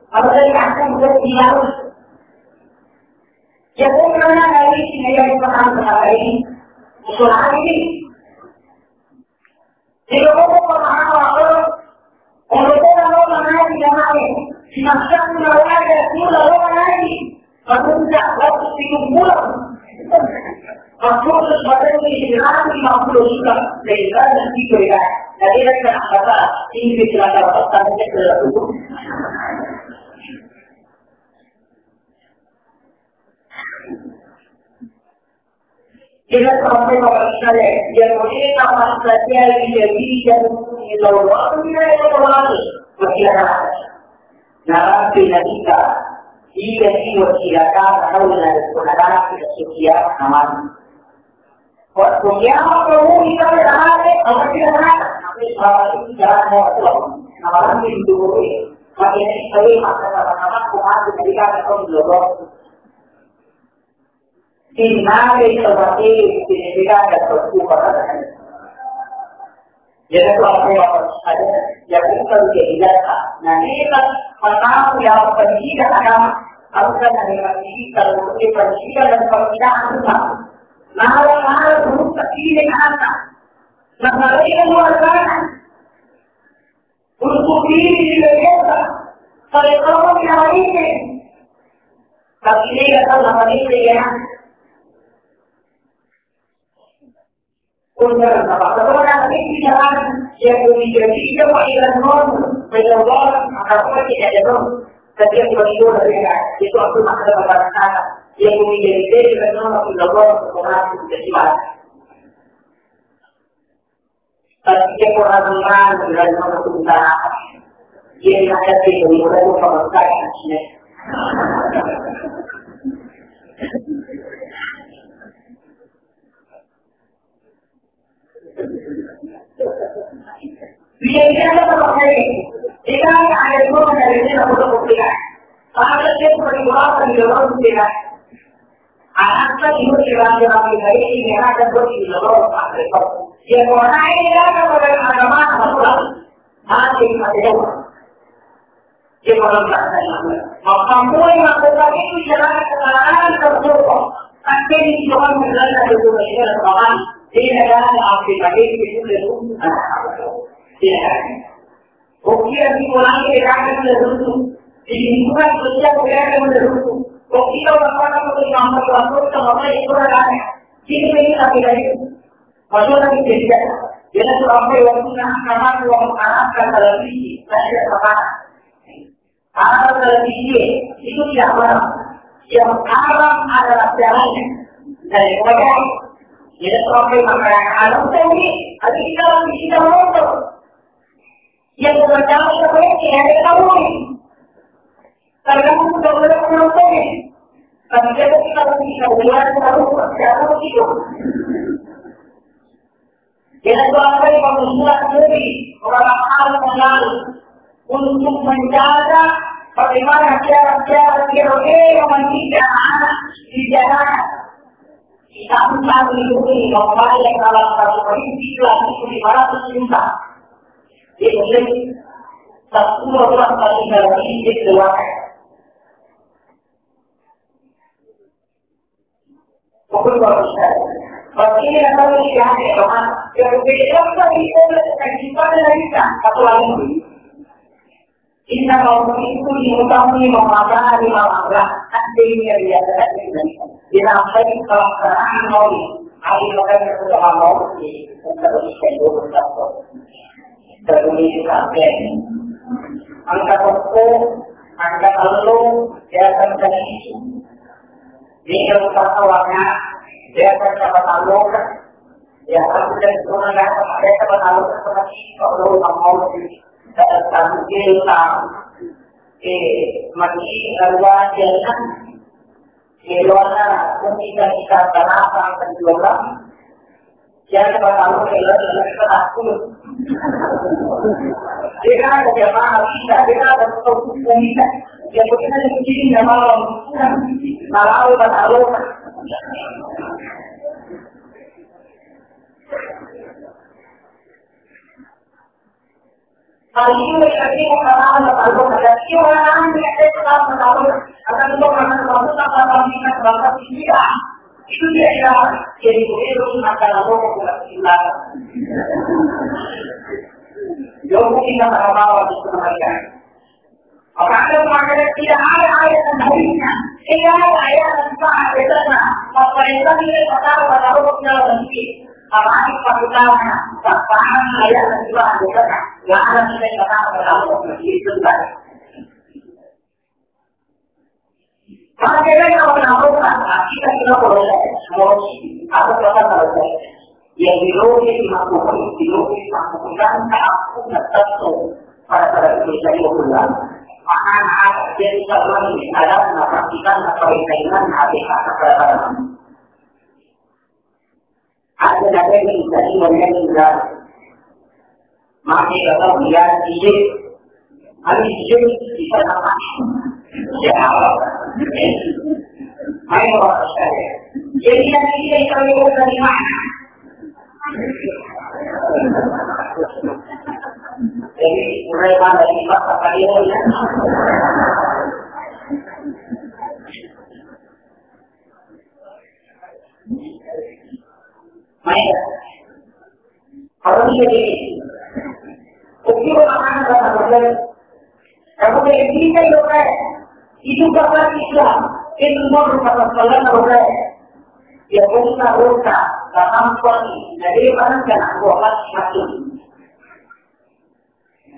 Speaker 1: apa yang akan berjalan. Ya, bukannya dari sini yang pertama ini, usulan ini. Jika kamu paham untuk orang lain tidak mahu, maka mulai ada orang lain. Aku tidak waktu 3 bulan. Aku sebagai istirahat 50 juta sehingga nanti berbeda. Jadi mereka kata ini kecelakaan pertama itu. Jika sampai orang saya yang boleh sama saja jadi dan lawan tidak orang berkira. Nah, tidak jika diwakilkan atau dilakukan sekian aman. Waktu yang perlu kita berada, apa tidak ada? Tapi soal itu jangan mau nama itu dulu. Makanya saya masa-masa kuat ketika kita belum. Ini seperti signifikan dan berkualitas. Jadi kalau ada yang kita tidak, nah ini pertama yang pendidikan agama harusnya dari pendidikan dan pendidikan agama. Nah belum terpilih anak. Nah mereka luar sana untuk diri mereka. Saya tahu yang ini, tapi ini kata nama ini ya. Untuk apa? Orang ini jangan yang menjadi kewajiban norm, menolak apa tidak ada norm. Setiap itu itu aku masalah masyarakat yang menjadi kewajiban norm orang menjadi setiap orang dan menentukan yang ada di dalam pemerintahan ini. Biasanya pakai jika ada dua dari ini untuk buktikan. Kalau dia berdua dalam buktikan, anak itu tidak dalam hari ini ada berdua pakai. Yang orang ini adalah orang agama Islam. Hati mati. Yang orang beragama. Maka mulai melakukan itu jalan kesalahan terjadi. Tapi di jalan berjalan dari dunia Islam. Tidak ada Afrika itu tidak. Bukti yang diulangi dengan tertentu. Di lingkungan sosial yang tertentu. Bukti orang-orang untuk memperlakukan semua itu adalah ini tapi dari masalah ini tidak. Jadi sampai waktu akan mengarahkan televisi tidak sama. Karena televisi itu tidak benar. Yang haram adalah jalannya dari mereka. Jadi sampai makan alam ini, ada kita nonton. Yang berjalan seperti yang kita tahu ini. Karena kita boleh menonton ini. Tapi kita bisa buat baru berjalan itu. Jadi sampai manusia sendiri orang mengalu untuk menjaga bagaimana cara-cara yang tidak ada di jalanan. Kita mencari ini kembali yang dalam satu prinsip lagi 500 juta. Jadi 10 orang kali dari ini keluarga. Pukul berapa? Bagi yang tahu yang berbeda dari itu kehidupan dari kita satu lagi. Kita mau itu diutamakan memahami hasilnya dia tadi. Sampai pelaksanaan mau akhirnya sudah mau terus kedua terus sampai angka toko angka lalu dia akan terisi Ini warna dia akan dapat alur, ya kemudian menggunakan dia dapat alur seperti kalau mau dalam kita mati luar jalan luarnya ketika kita berapa berjualan dia dapat alur kita takut dia ada jamaah kita dia ada pertemuan kita dia bukan begini malam malam berlalu kali ini lagi orang berlalu ada orang yang tetap berlalu akan orang berlalu tanpa kita berlalu tidak itu dia jadi itu masalah lokal kita jauh kita berawal di mereka. Orang mengatakan tidak ada ayat tentangnya, tidak ada ayat tentang ayatnya. Pemerintah ini pada hukumnya sendiri. Apalagi pengetahuannya, tak paham ayat tentang ayatnya. Yang ada kita katakan pada hukum itu baik. Maka kita menawarkan kita tidak boleh emosi atau kata terlalu yang dilogi dilakukan aku tertentu pada Indonesia itu bulan. Maka jadi calon ini adalah melakukan perkaitan hati-hati kepada ada yang dari mereka masih kalau dia dijik, habis dijik bisa apa? Ya, ayo saya. Jadi nanti kita kalau dari mana? Jadi mereka dari masa kalian ya. Baik. Kalau ini, ukiran akan berlaku. Kemudian kita itu bahkan Islam itu merupakan salah satu dia punya ruka dalam suami dari mana jangan buat masuk.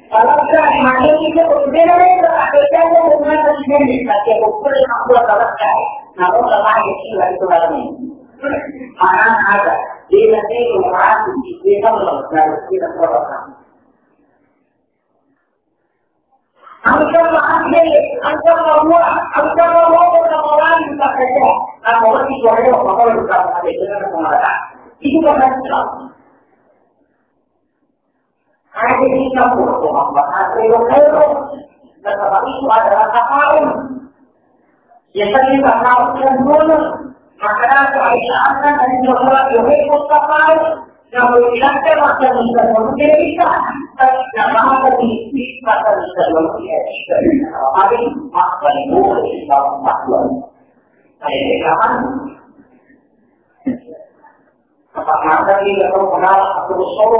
Speaker 1: Kalau kita masuk itu berbeda ada yang hubungan sendiri tapi ukur yang buat dalam kai. Namun lepas itu lagi lagi. Mana ada di nanti orang di dalam dari kita orang. Angkat Allah orang kita kerja. Nah, orang itu ada orang kita ada dengan pengarah. Itu kan Islam. Ada di kampung Muhammad. Ada yang dan itu adalah tafaun. Yang kita tahu dan dulu. Maka Aisyah dan Rasulullah itu tafaun. Yang berkaitan macam itu mungkin bisa. Nama tadi kata dalam hari masa itu dalam takwan. Saya kawan. Apakah ini kalau kenal atau solo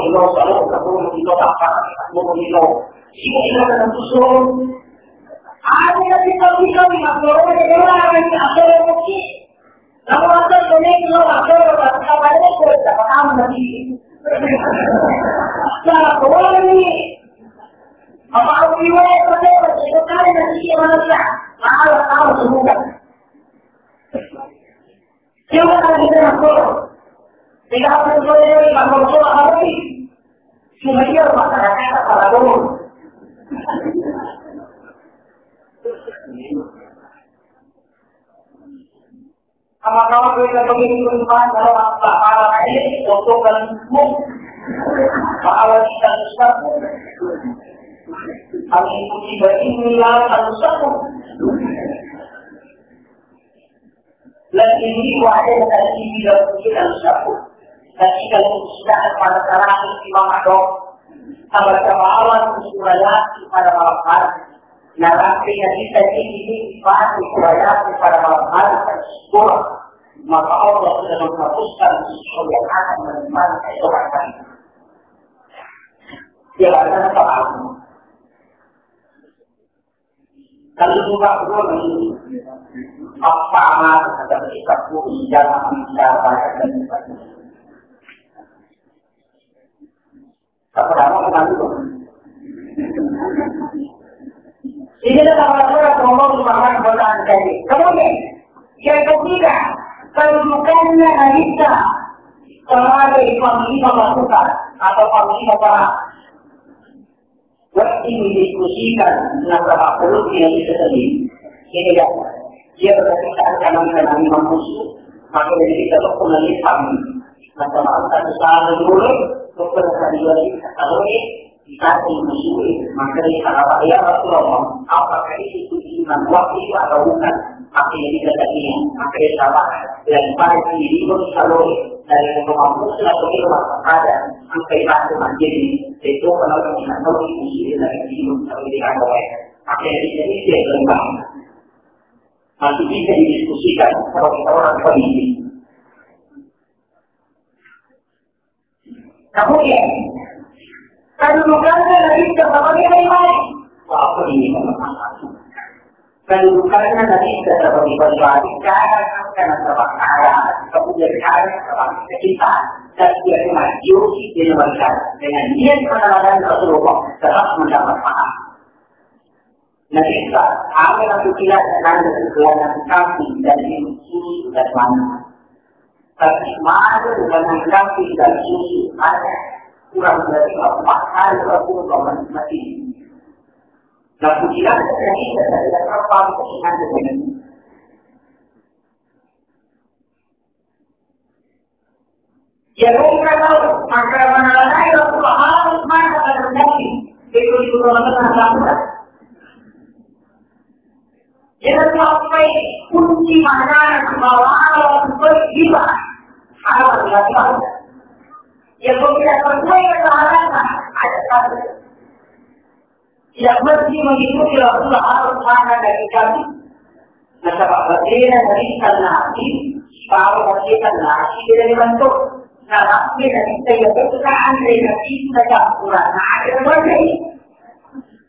Speaker 1: itu selalu ketemu itu apa? Ketemu itu. Ini adalah solo. Ada yang kita di masuk orang ada mungkin. Kalau ada konek lo ada apa ada kita paham nanti. Nah, kalau ini apa riwayat terdapat itu kali nanti manusia, tahu semua. Siapa yang kita masuk? Tidak boleh masuk hari. Cuma dia masyarakat para umum. Kawan-kawan kita begini berubah dalam para ini untuk bertemu bahwa kita susah kami tiba inilah susah dan ini wajah dari tidak kita susah dan kalau sudah pada sekarang imam adok sama kemalan surayat pada malam hari narasi yang kita ini pasti surayat pada malam hari surah maka Allah sudah menghapuskan sesuatu yang akan menikmati orang lain. Dia akan tahu. Kalau juga belum apa amat ada kita pun jangan bicara dan apa nama kita itu? Ini Inilah salah satu Allah Subhanahu wa Ta'ala tadi. Kemudian yang ketiga, kedudukannya wanita sebagai panglima pasukan atau panglima perang. Waktu didiskusikan antara politik yang sendiri. Ini dia berkaitan dengan musuh. Maka dari kita mengenali kami antara antara salah dulu kepada dua kalau kita musuh. Maka dari kata dia Rasulullah, apakah itu iman waktu itu atau bukan? Maka yang dikatakan maka dia salah dan pada diri pun selalu dari rumah musuh atau rumah ada sampai pada menjadi itu kalau kita tahu musuh dari diri selalu dikatakan maka yang dikatakan lembang masih bisa didiskusikan kalau kita orang politik. Kemudian kedudukannya dari sebagai baik. Apa ini kedudukannya dari sebagai baik cara karena kebakaran, kemudian cara sebagai kecintaan dan dia maju di luar dengan niat peneladan Rasulullah telah mendapat paham. Nanti apa yang kita lakukan dengan kami dan susu dan mana? Tapi mana dengan kami dan susu ada kurang dari 4 kali Rasulullah mati. Lalu kita terjadi dari apa yang dengan jadi kalau maka mana Rasulullah harus mana terjadi itu juga jangan sampai kunci mana kemauan berjiwa harus dilakukan. Yang tidak percaya kehalangan ada satu. Tidak mesti mengikuti Rasulullah harus mana dari kami. Nasabah berbeda dari nasi, kalau berbeda nasi tidak dibentuk. Nah, kita dari kesukaan dari nasi saja kurang. Nah, ada berbeda.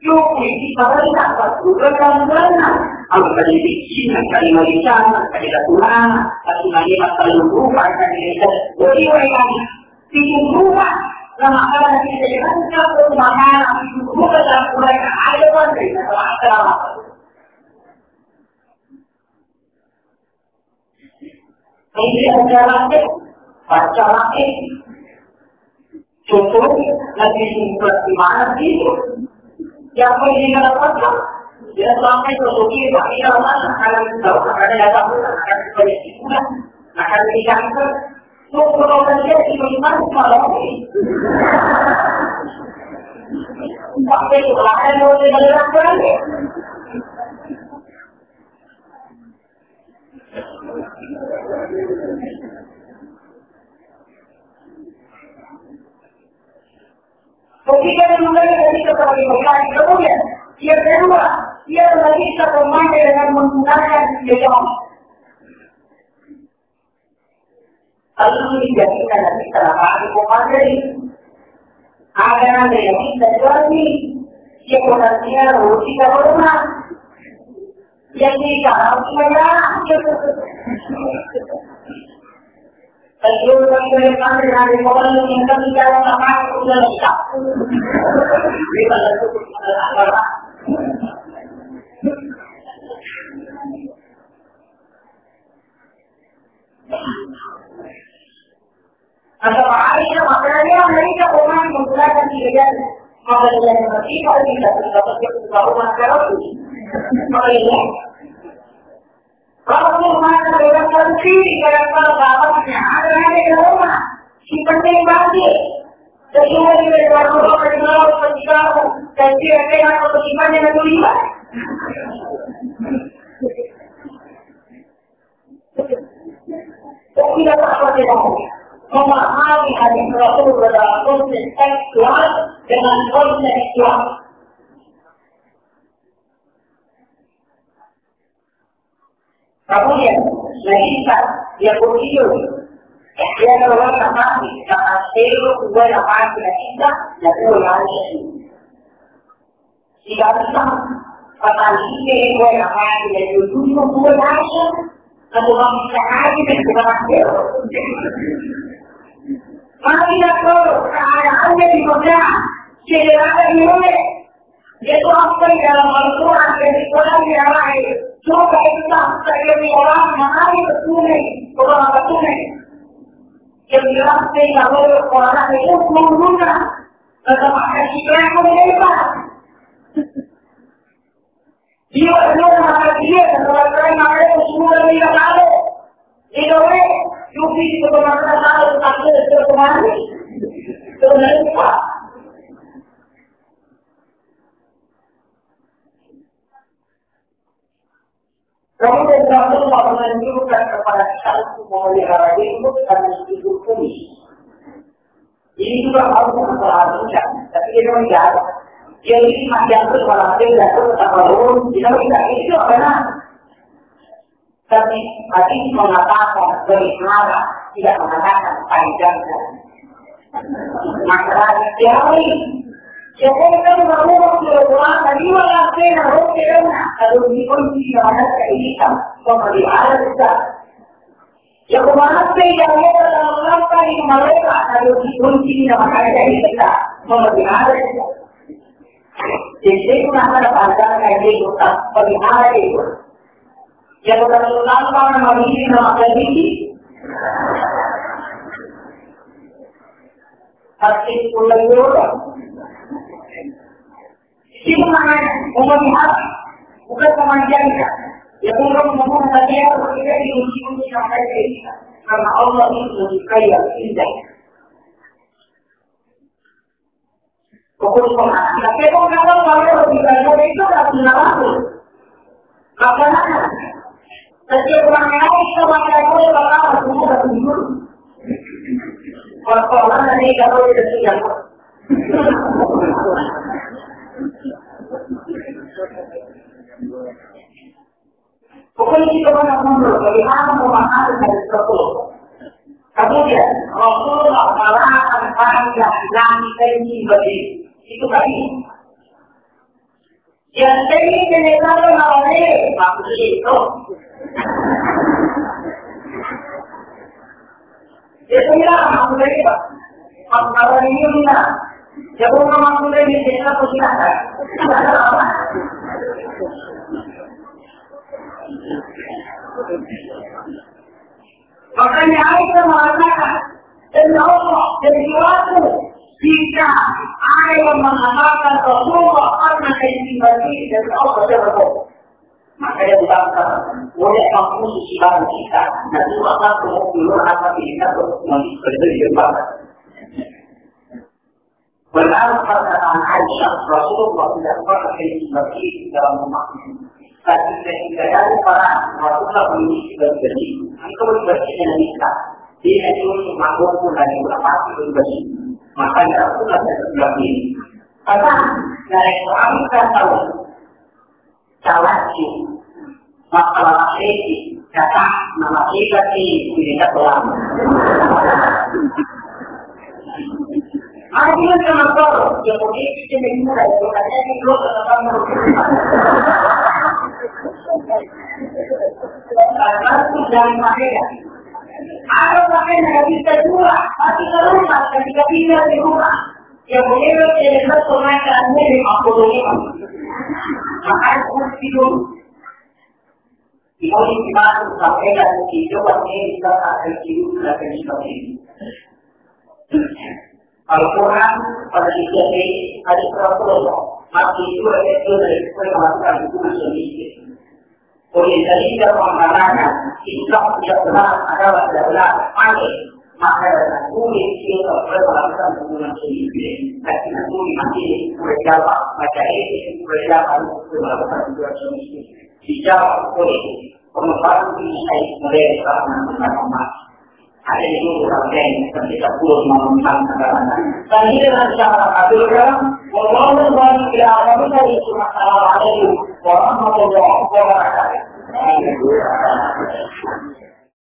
Speaker 1: Yung pemerintah patuloy ng bulan ang kalibigsin ng kalimalisan, ng kalilatunan, at sinalimat kalulupan ng kalimutan. Jadi mereka tinutulungan na makalang kailangan na kung makalang tinutulungan ang kulay na ayawan rin na makakalaman. Hindi ang lalaki, pagkalaki. Contoh, nagsisimpulat di mana dito. Yang boleh dikatakan, dia selama itu suki, tapi kalau akan tahu akan ada akan berisikan, akan dicampur, kalau dia dimakan kalau tapi kalau ada yang dilakukan, Ketika mulai dari sebagai pemain, kemudian yang kedua, dia lagi bisa bermain dengan menggunakan jejak. Lalu dijadikan nanti salah pemain ada nanti yang bisa jualnya, dia potensial rugi karena yang dikarang merah. Kalau kita lihat dari orang yang kami jalan sama sudah bisa. Atau akhirnya makanya mereka orang menggunakan pilihan makanya seperti kalau kita dapat tahu masalah itu. Makanya kalau mana orang country, kalau bapaknya ada di rumah, si penting banget. Jadi hari ini kalau orang kenal penjauh, dan dia kena atau gimana yang terlibat. Tidak apa tidak. Memahami hadis Rasul dalam konteks seksual dengan konteks Islam. Kemudian, Naisa yang begitu, dia adalah nama yang seluruh dua nama Naisa dan dua nama jika bisa, kata ini dua nama yang dulu dua nama, atau bisa lagi dan dua nama. Mari kita keadaannya di mana, tidak ada yang boleh. Itu apa yang dalam Al-Quran dan di Quran yang lain. Coba Islam sebagai orang mengenai bertunai, orang bertunai. Yang bilang sehingga orang itu menggunakan kesempatan Islam mengenai. Dia belum mengenai dia dan orang lain semua tidak tahu. Jadi, Yufi sebenarnya tahu takdir terkemari. Sebenarnya kemudian Rasulullah menunjukkan kepada kita untuk memelihara ilmu dan hidup ini. Ini juga harus diperhatikan. Tapi dia menjawab, jadi yang berkolaborasi dan berkolaborasi tidak itu benar. Tapi hadis mengatakan berikmara tidak mengatakan panjang. Maka teori Sekarang berubah berubah dari mana pernah berubah kalau dikunci mana kehidupan seperti ada juga. Yang mana yang dalam kali mereka kalau dikunci mana kehidupan seperti ada juga. Jadi mana ada kehidupan seperti ada juga. Yang dalam kali memiliki nama kehidupan. Hati pulang orang. Itu namanya memihak, bukan memanjangkan. Ya bukan membuat dia berbeda di uji-uji sampai kita. Karena Allah itu menyukai yang indah. Pokoknya pengalaman. Tapi kalau tidak itu tidak benar lagi. Bagaimana? Setiap orang yang sama dengan Allah semua berkumpul. Kalau orang dari kalau tidak siap. Pokoknya kita menurut bagaimana memahami dari Rasul. Kemudian Rasulullah mengatakan panjang langit ini bagi itu tadi. Yang ini kenegaraan awalnya maksud itu. Itu tidak maksudnya apa? Maksudnya ini tidak. Jauh maksudnya di desa persilakan. Makanya Aisyah mengatakan, dan Allah dari suatu jika ada yang mengatakan Rasulullah karena keistimewaan dan Allah berbohong. Maka dia berkata, boleh kamu sisipan kita dan juga kamu menurut apa kita untuk berjumpa. Benar perkataan Aisyah, Rasulullah tidak pernah keistimewaan dalam memahami. Tapi ketika dari para Rasulullah memiliki berbeda, itu berbeda dengan kita. Dia itu mampu dari beberapa berbeda. Maka Rasulullah tidak berbeda. Karena dari orang kita tahu, cawasi, masalah ini, kata nama kita ini tidak telah. Artinya kenapa? Yang mungkin kita memulai sebenarnya ini belum tentang karena sudah makanya ada makanya yang bisa juga tapi rumah ketika bisa di rumah yang boleh jadi personal dan ini makhluknya maka harus tidur dimulai kita sampai dan hidup ini kita akan hidup dan seperti ini. Al-Quran pada sisi ini ada Rasulullah masih itu dari permasalahan itu sendiri. Oleh dari kita mengatakan Islam tidak benar adalah tidak benar pakai maka bumi kita permasalahan hubungan sendiri. Tapi bumi masih berjawab maka ini berjawab permasalahan hubungan sendiri. Dijawab oleh pengembang bisa mereka mengenai ada yang berkaitan ketika pulau menentang negara. Dan ini adalah cara akhirnya membangun bagi agama dari Assalamualaikum warahmatullahi wabarakatuh.